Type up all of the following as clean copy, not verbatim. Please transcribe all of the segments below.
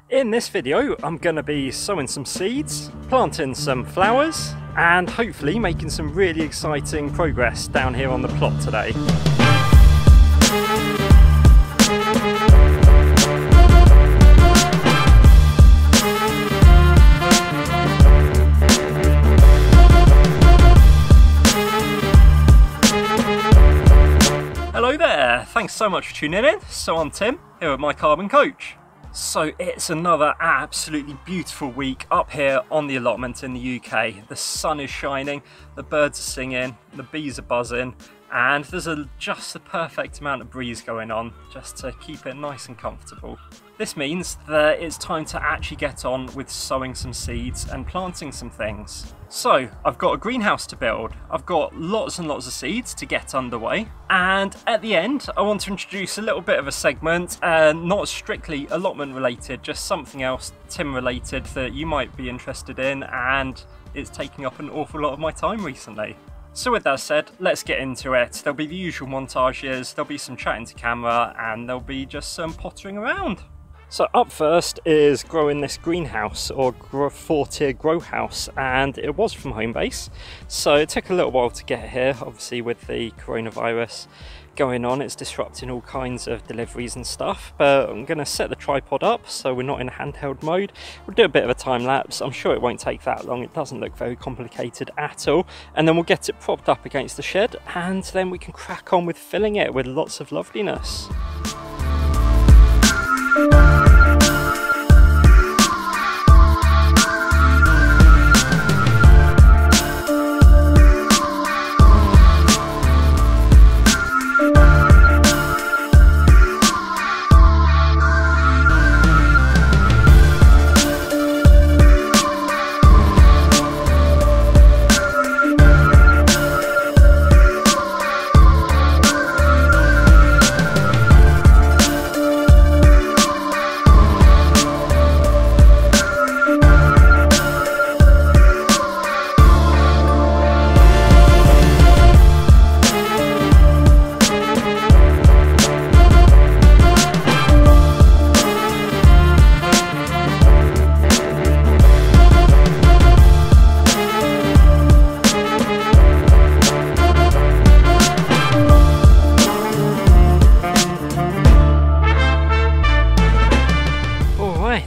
In this video, I'm going to be sowing some seeds, planting some flowers, and hopefully making some really exciting progress down here on the plot today. Hello there, thanks so much for tuning in. So I'm Tim, here with my carbon coach. So it's another absolutely beautiful week up here on the allotment in the UK. The sun is shining, the birds are singing, the bees are buzzing, and there's just the perfect amount of breeze going on just to keep it nice and comfortable. This means that it's time to actually get on with sowing some seeds and planting some things. So I've got a greenhouse to build, I've got lots and lots of seeds to get underway, and at the end I want to introduce a little bit of a segment, not strictly allotment related, just something else Tim related that you might be interested in, and it's taking up an awful lot of my time recently. So with that said, let's get into it. There'll be the usual montages, there'll be some chatting to camera, and there'll be just some pottering around. So up first is growing this greenhouse or 4-tier grow house, and it was from Homebase, so it took a little while to get here. Obviously with the coronavirus going on, it's disrupting all kinds of deliveries and stuff, but I'm going to set the tripod up so we're not in handheld mode. We'll do a bit of a time lapse. I'm sure it won't take that long, it doesn't look very complicated at all, and then we'll get it propped up against the shed, and then we can crack on with filling it with lots of loveliness.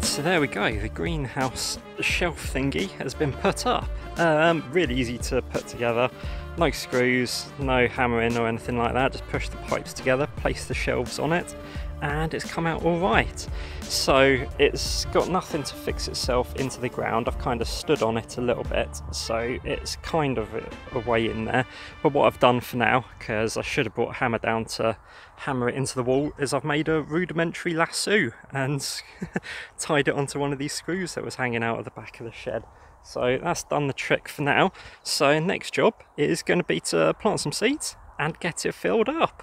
So there we go, the greenhouse shelf thingy has been put up. Really easy to put together, no screws, no hammering or anything like that, just push the pipes together, place the shelves on it, and it's come out all right. So it's got nothing to fix itself into the ground. I've kind of stood on it a little bit, so it's kind of a way in there. But what I've done for now, because I should have brought a hammer down to hammer it into the wall, is I've made a rudimentary lasso and tied it onto one of these screws that was hanging out of the back of the shed. So that's done the trick for now. So next job is going to be to plant some seeds and get it filled up.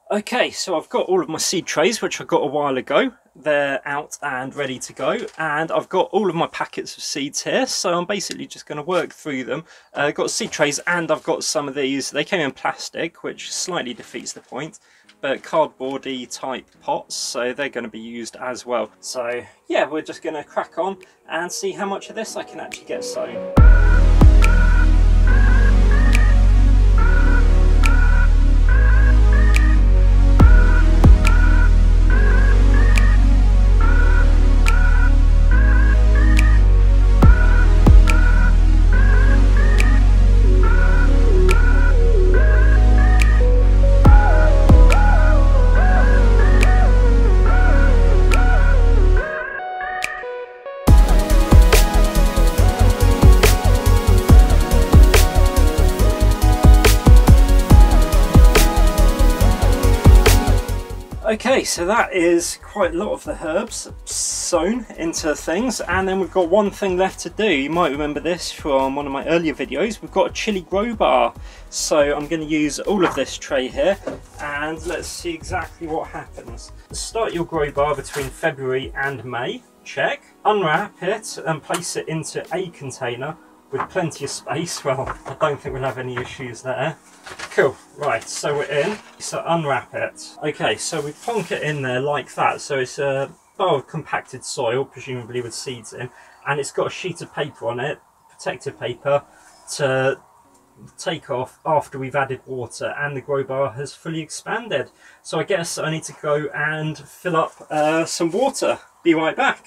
Okay, so I've got all of my seed trays, which I got a while ago. They're out and ready to go, and I've got all of my packets of seeds here, so I'm basically just going to work through them. I've got seed trays, and I've got some of these. They came in plastic, which slightly defeats the point, but cardboardy type pots, so they're going to be used as well. So yeah, we're just going to crack on and see how much of this I can actually get sown. Okay, so that is quite a lot of the herbs sown into things, and then we've got one thing left to do. You might remember this from one of my earlier videos. We've got a chili grow bar, so I'm going to use all of this tray here, and let's see exactly what happens. Start your grow bar between February and May, check. Unwrap it and place it into a container with plenty of space. Well, I don't think we'll have any issues there. Cool, right, so we're in, so unwrap it. Okay, so we plonk it in there like that, so it's compacted soil, presumably with seeds in, and it's got a sheet of paper on it, protective paper, to take off after we've added water and the grow bar has fully expanded. So I guess I need to go and fill up some water. Be right back.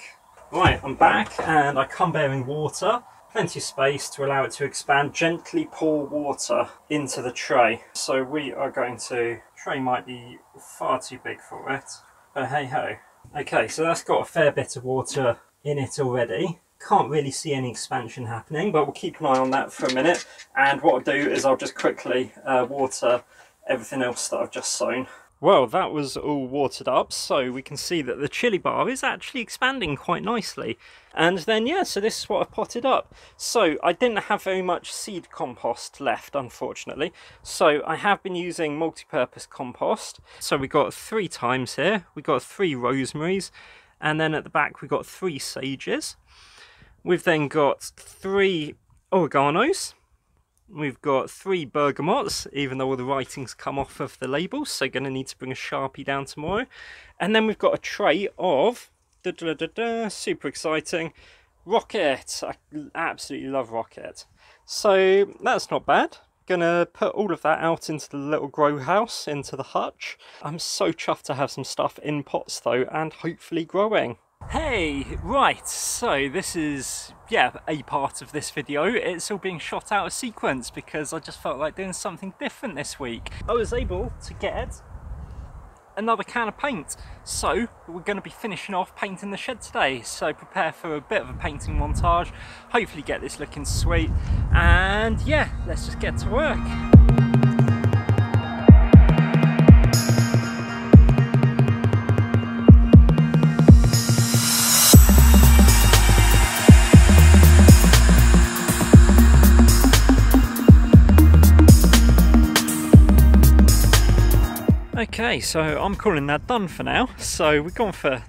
Right, I'm back and I come bearing water. Plenty of space to allow it to expand. Gently pour water into the tray. So we are going to, tray might be far too big for it, but hey ho. Okay, so that's got a fair bit of water in it already. Can't really see any expansion happening, but we'll keep an eye on that for a minute. And what I'll do is I'll just quickly water everything else that I've just sown. Well, that was all watered up, so we can see that the chili bar is actually expanding quite nicely. And then, yeah, so this is what I've potted up. So I didn't have very much seed compost left, unfortunately. So I have been using multi-purpose compost. So we got 3 thymes here, we got 3 rosemaries, and then at the back we got 3 sages. We've then got 3 oreganos. We've got 3 bergamots, even though all the writing's come off of the labels, so going to need to bring a Sharpie down tomorrow. And then we've got a tray of, super exciting, rocket. I absolutely love rocket. So that's not bad. Gonna put all of that out into the little grow house, into the hutch. I'm so chuffed to have some stuff in pots though, and hopefully growing. Hey, right, so this is, yeah, a part of this video. It's all being shot out of sequence because I just felt like doing something different this week. I was able to get another can of paint, so we're going to be finishing off painting the shed today. So prepare for a bit of a painting montage, hopefully get this looking sweet, and yeah, let's just get to work. Okay, so I'm calling that done for now. So we've gone for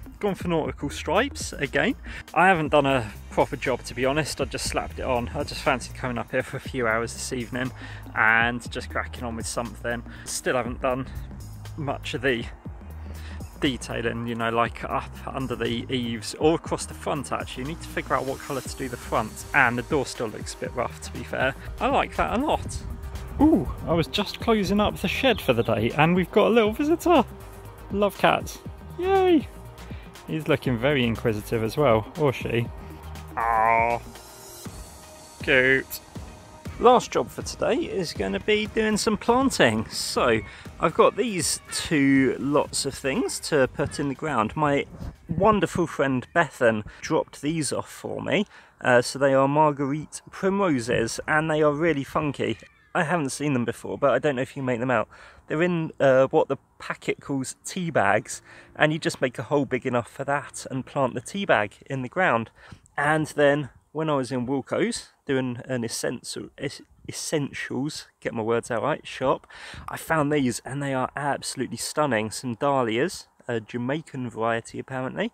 nautical stripes again. I haven't done a proper job, to be honest. I just slapped it on. I just fancied coming up here for a few hours this evening and just cracking on with something. Still haven't done much of the detailing, you know, like up under the eaves or across the front. Actually, you need to figure out what colour to do the front, and the door still looks a bit rough, to be fair. I like that a lot. Ooh, I was just closing up the shed for the day and we've got a little visitor. Love cats. Yay! He's looking very inquisitive as well, or she. Ah, cute. Last job for today is going to be doing some planting. So I've got these 2 lots of things to put in the ground. My wonderful friend Bethan dropped these off for me. So they are Marguerite Primroses and they are really funky. I haven't seen them before, but I don't know if you can make them out. They're in what the packet calls tea bags, and you just make a hole big enough for that and plant the tea bag in the ground. And then when I was in Wilko's doing an essentials, get my words out right, shop, I found these and they are absolutely stunning. Some dahlias, a Jamaican variety apparently,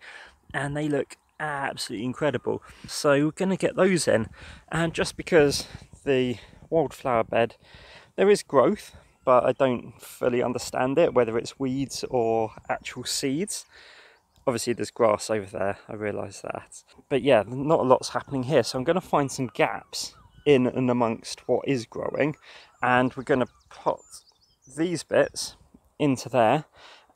and they look absolutely incredible. So we're going to get those in, and just because the wildflower bed, there is growth, but I don't fully understand it, whether it's weeds or actual seeds. Obviously there's grass over there, I realise that. But yeah, not a lot's happening here, so I'm going to find some gaps in and amongst what is growing, and we're going to put these bits into there,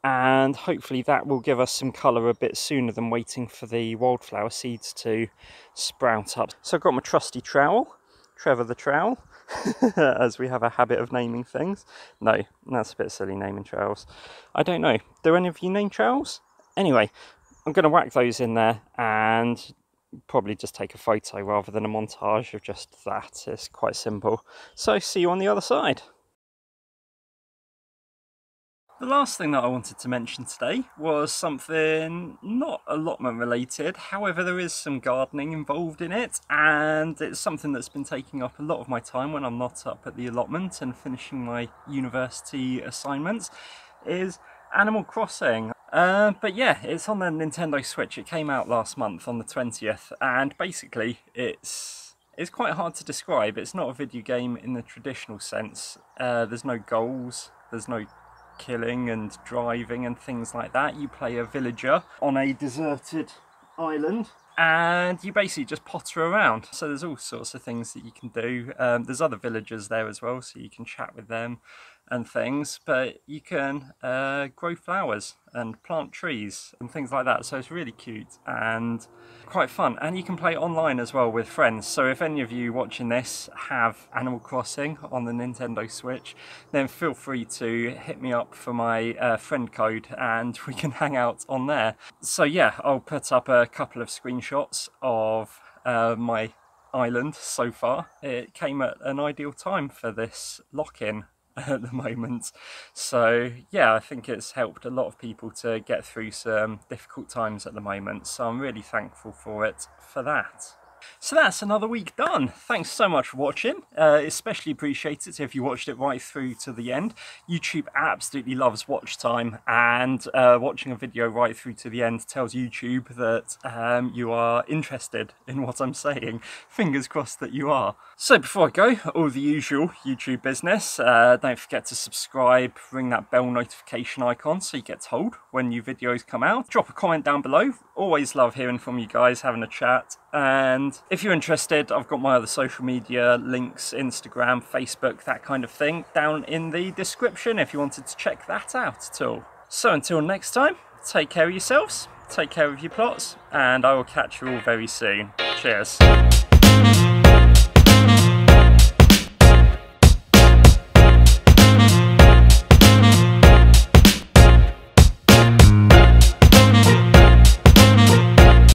and hopefully that will give us some colour a bit sooner than waiting for the wildflower seeds to sprout up. So I've got my trusty trowel, Trevor the trowel, as we have a habit of naming things. No, that's a bit silly, naming trowels. I don't know, do any of you name trowels? Anyway, I'm going to whack those in there and probably just take a photo rather than a montage of just that. It's quite simple. So see you on the other side. The last thing that I wanted to mention today was something not allotment related, however there is some gardening involved in it, and it's something that's been taking up a lot of my time when I'm not up at the allotment and finishing my university assignments, is Animal Crossing. But yeah, it's on the Nintendo Switch. It came out last month on the 20th, and basically it's quite hard to describe. It's not a video game in the traditional sense. There's no goals, there's no killing and driving and things like that. You play a villager on a deserted island and you basically just potter around. So there's all sorts of things that you can do. There's other villagers there as well, so you can chat with them and things, but you can grow flowers and plant trees and things like that. So it's really cute and quite fun, and you can play online as well with friends. So if any of you watching this have Animal Crossing on the Nintendo Switch, then feel free to hit me up for my friend code and we can hang out on there. So yeah, I'll put up a couple of screenshots of my island so far. It came at an ideal time for this lock-in at the moment. So yeah, I think it's helped a lot of people to get through some difficult times at the moment. So I'm really thankful for it for that. So that's another week done. Thanks so much for watching. Especially appreciate it if you watched it right through to the end. YouTube absolutely loves watch time, and watching a video right through to the end tells YouTube that you are interested in what I'm saying. Fingers crossed that you are. So before I go, all the usual YouTube business. Don't forget to subscribe, ring that bell notification icon so you get told when new videos come out. Drop a comment down below. Always love hearing from you guys, having a chat. And if you're interested, I've got my other social media links, Instagram, Facebook, that kind of thing, down in the description if you wanted to check that out at all. So until next time, take care of yourselves, take care of your plots, and I will catch you all very soon. Cheers.